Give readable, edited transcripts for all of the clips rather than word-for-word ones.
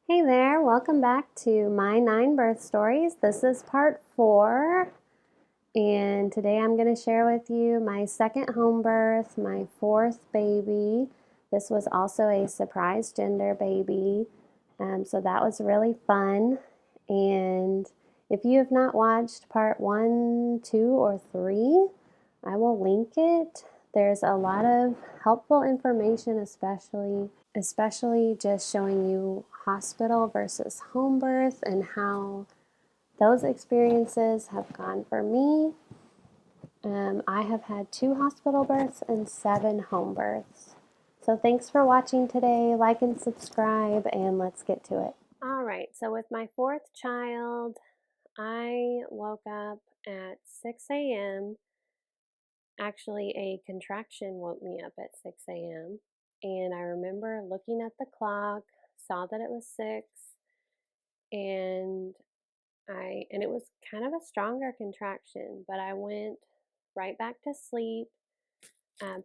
Hey there, welcome back to my 9 birth stories. This is part 4, and today I'm going to share with you my second home birth, my 4th baby. This was also a surprise gender baby, so that was really fun. And if you have not watched part 1, 2, or 3, I will link it. There's a lot of helpful information, especially just showing you hospital versus home birth and how those experiences have gone for me. I have had 2 hospital births and 7 home births. So thanks for watching today. Like and subscribe, and let's get to it. All right, so with my 4th child, I woke up at 6 a.m. Actually, a contraction woke me up at 6 a.m. And I remember looking at the clock, saw that it was 6, and it was kind of a stronger contraction, but I went right back to sleep,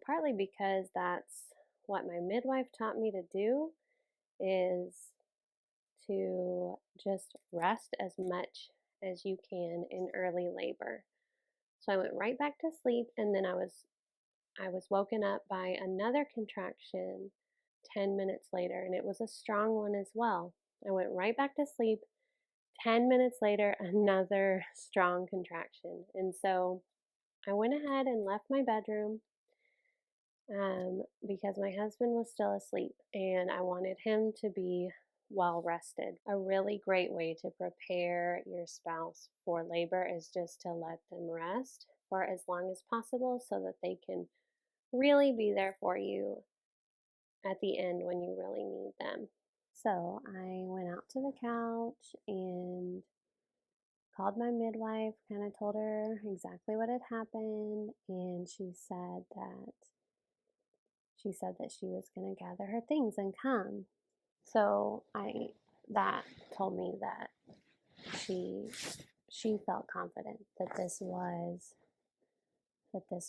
partly because that's what my midwife taught me to do, is to just rest as much as you can in early labor. So I went right back to sleep, and then I was woken up by another contraction 10 minutes later, and it was a strong one as well. I went right back to sleep. 10 minutes later, another strong contraction. And so I went ahead and left my bedroom because my husband was still asleep and I wanted him to be well rested. A really great way to prepare your spouse for labor is just to let them rest for as long as possible so that they can really be there for you at the end when you really need them. So I went out to the couch and called my midwife, kind of told her exactly what had happened, and she said that she was going to gather her things and come. So that told me that she felt confident that this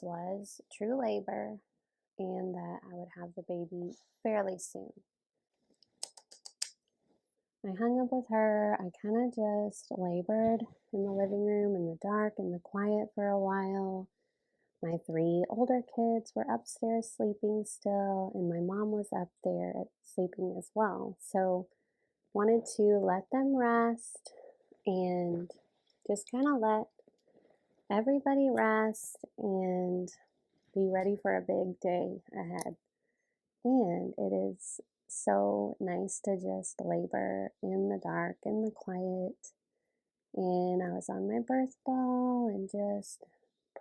was true labor and that I would have the baby fairly soon. I hung up with her. I kind of just labored in the living room in the dark and the quiet for a while. My 3 older kids were upstairs sleeping still, and my mom was up there sleeping as well. So wanted to let them rest and just kind of let everybody rest and be ready for a big day ahead. And it is so nice to just labor in the dark, in the quiet. And I was on my birth ball and just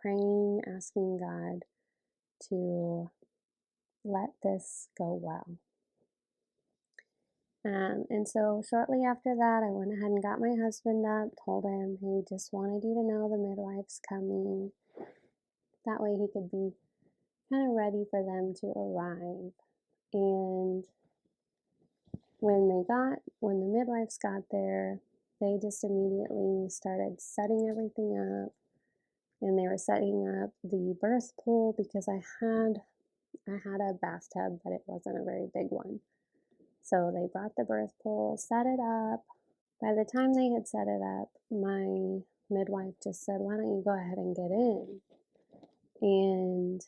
praying, asking God to let this go well. And so shortly after that, I went ahead and got my husband up, told him, hey, just wanted you to know the midwife's coming. That way he could be kind of ready for them to arrive. And when the midwives got there, they just immediately started setting everything up. And they were setting up the birth pool because I had a bathtub, but it wasn't a very big one. So they brought the birth pool, set it up. By the time they had set it up, my midwife just said, why don't you go ahead and get in? And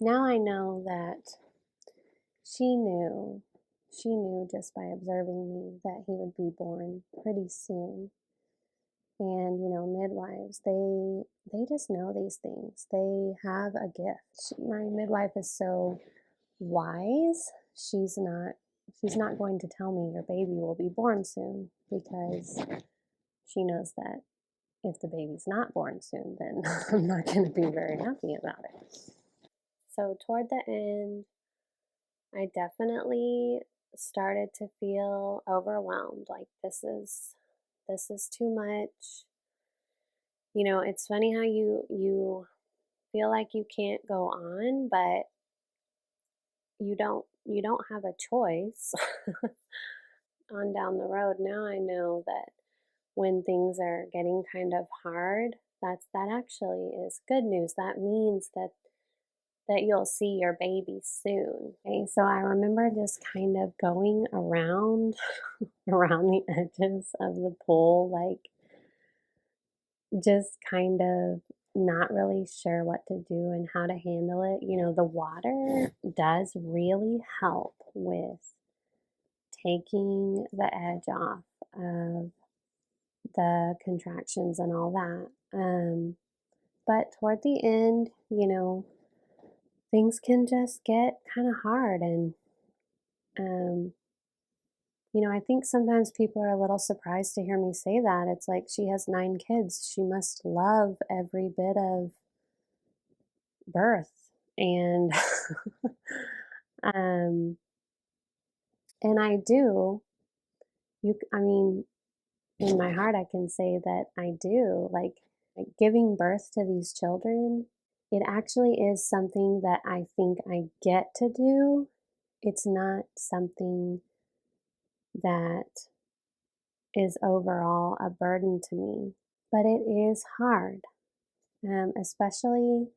now I know that she knew just by observing me that he would be born pretty soon. And midwives, they just know these things. They have a gift. My midwife is so wise. She's not going to tell me your baby will be born soon, because she knows that if the baby's not born soon, then I'm not going to be very happy about it. So toward the end, I definitely started to feel overwhelmed. Like this is too much. It's funny how you feel like you can't go on, but you don't have a choice on down the road. Now I know that when things are getting kind of hard, that actually is good news. That means that that you'll see your baby soon. Okay, so I remember just kind of going around around the edges of the pool, like just kind of not really sure what to do and how to handle it. The water does really help with taking the edge off of the contractions and all that. But toward the end, things can just get kind of hard. And, um, I think sometimes people are a little surprised to hear me say that. It's like she has 9 kids. She must love every bit of birth. And, um, and I do. I mean, in my heart, I can say that I do. Like giving birth to these children, it actually is something that I think I get to do. It's not something that is overall a burden to me, but it is hard, especially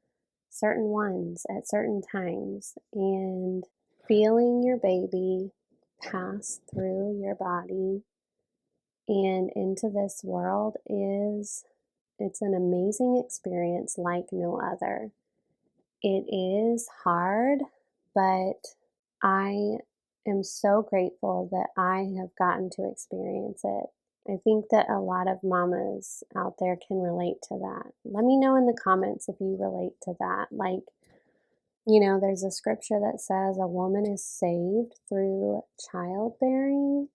certain ones at certain times. And feeling your baby pass through your body and into this world it's an amazing experience like no other. It is hard, but I am so grateful that I have gotten to experience it. I think that a lot of mamas out there can relate to that. Let me know in the comments if you relate to that. Like, there's a scripture that says a woman is saved through childbearing.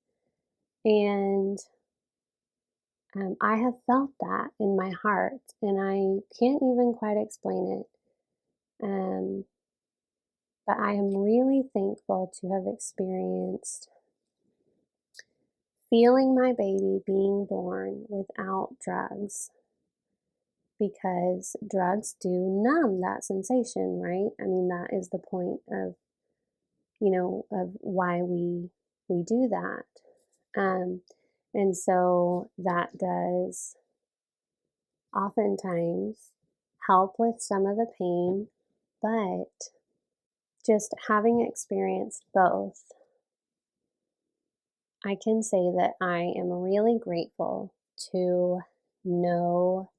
And I have felt that in my heart, and I can't even quite explain it. But I am really thankful to have experienced feeling my baby being born without drugs, because drugs do numb that sensation, right? I mean, that is the point of, of why we do that. And so that does oftentimes help with some of the pain, but just having experienced both, I can say that I am really grateful to know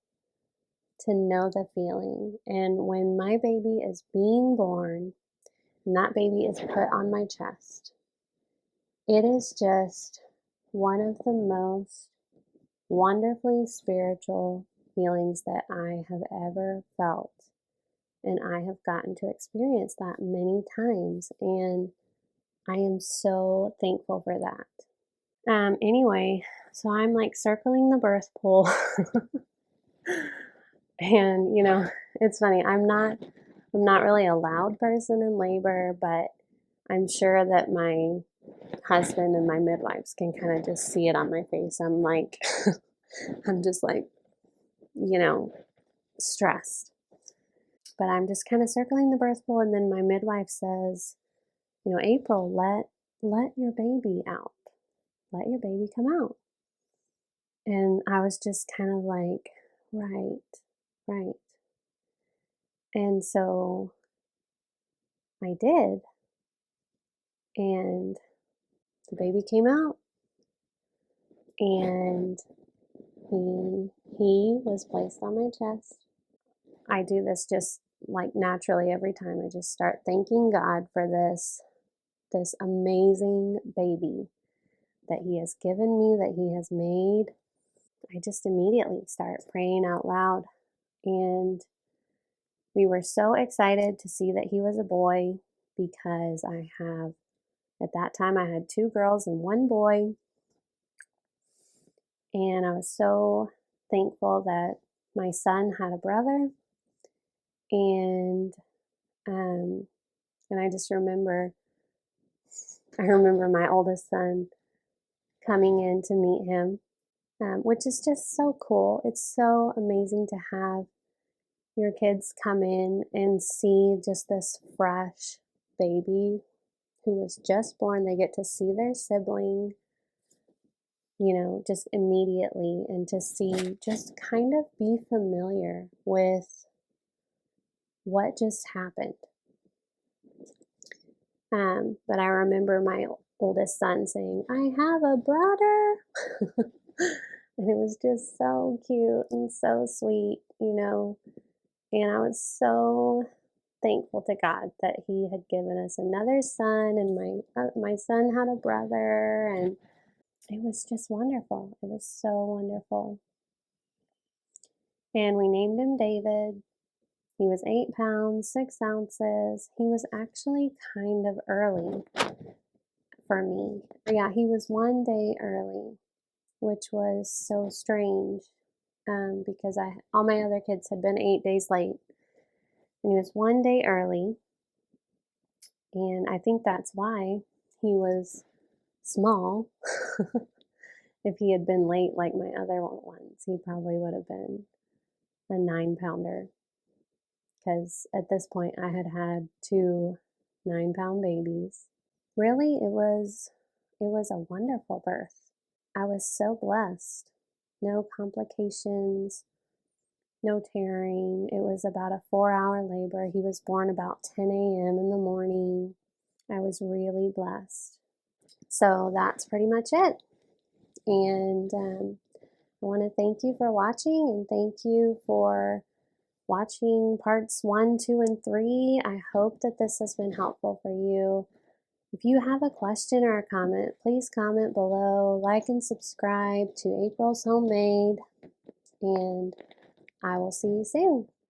the feeling. And when my baby is being born and that baby is put on my chest, it is just one of the most wonderfully spiritual feelings that I have ever felt. And I have gotten to experience that many times. And I am so thankful for that. Anyway, so I'm like circling the birth pool. And it's funny, I'm not really a loud person in labor, but I'm sure that my husband and my midwives can kind of just see it on my face. I'm like I'm just like, stressed. But I'm just kind of circling the birth pool, and then my midwife says, April, let your baby out. Let your baby come out. And I was just kind of like, right. And so I did. And the baby came out, and he was placed on my chest. I do this just like naturally every time. I just start thanking God for this amazing baby that he has given me, that he has made. I just immediately start praying out loud. And we were so excited to see that he was a boy, because at that time, I had 2 girls and 1 boy. And I was so thankful that my son had a brother. And I just remember my oldest son coming in to meet him, which is just so cool. It's so amazing to have your kids come in and see just this fresh baby who was just born. They get to see their sibling, just immediately, and to see, just kind of be familiar with what just happened. But I remember my oldest son saying, "I have a brother." And it was just so cute and so sweet, and I was so thankful to God that He had given us another son, and my son had a brother, and it was just wonderful. It was so wonderful. And we named him David. He was 8 pounds, 6 ounces. He was actually kind of early for me. Yeah, he was one day early, which was so strange, because all my other kids had been 8 days late, and he was one day early, and I think that's why he was small. If he had been late like my other ones, he probably would have been a 9 pounder, because at this point I had had two 9 pound babies. Really, it was a wonderful birth. I was so blessed. No complications, no tearing. It was about a 4 hour labor. He was born about 10 a.m. in the morning. I was really blessed. So that's pretty much it. And I want to thank you for watching, and thank you for watching parts 1, 2, and 3. I hope that this has been helpful for you. If you have a question or a comment, please comment below, like and subscribe to April's Homemade, and I will see you soon.